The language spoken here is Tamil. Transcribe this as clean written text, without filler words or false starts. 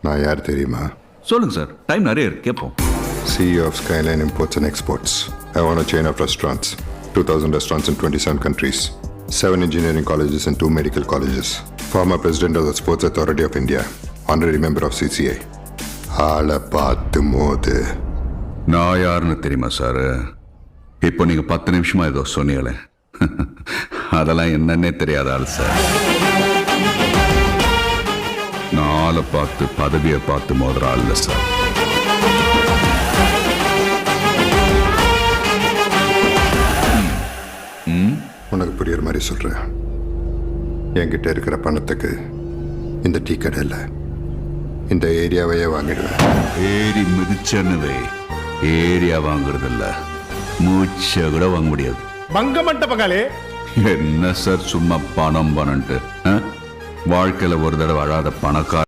நான் யார் தெரியுமா? சொல்லுங்க சார், டைம் நிறைய இருக்கு, கேட்போம். CEO of Skyline Imports and Exports. I own a chain of restaurants, 2,000 restaurants in 27 countries, 7 engineering colleges and 2 medical colleges. Former president of the Sports Authority of India, honorary member of CCA. ஆளை பார்த்து மோது. நான் யாருன்னு தெரியுமா சார்? இப்போ நீங்க 10 நிமிஷமா ஏதோ சொன்னீங்களே, அதெல்லாம் என்னன்னே தெரியாத ஆள் சார். நாளை பார்த்து பதவியை பார்த்து மோதுற ஆள் இல்லை சார். உனக்கு புரியுற மாதிரி சொல்றேன். என்கிட்ட இருக்கிற பணத்துக்கு இந்த டீ கடை இல்லை, இந்த ஏரியாவையே வாங்கிடுவேன். ஏரி மிதிச்சன்னு ஏரியா வாங்குறது இல்ல, மூச்சை கூட வாங்க முடியாது. பங்கமட்ட பகாலே என்ன சார் சும்மா பணம் பணன்ட்டு? வாழ்க்கையில ஒரு தடவை அழாத பணக்கார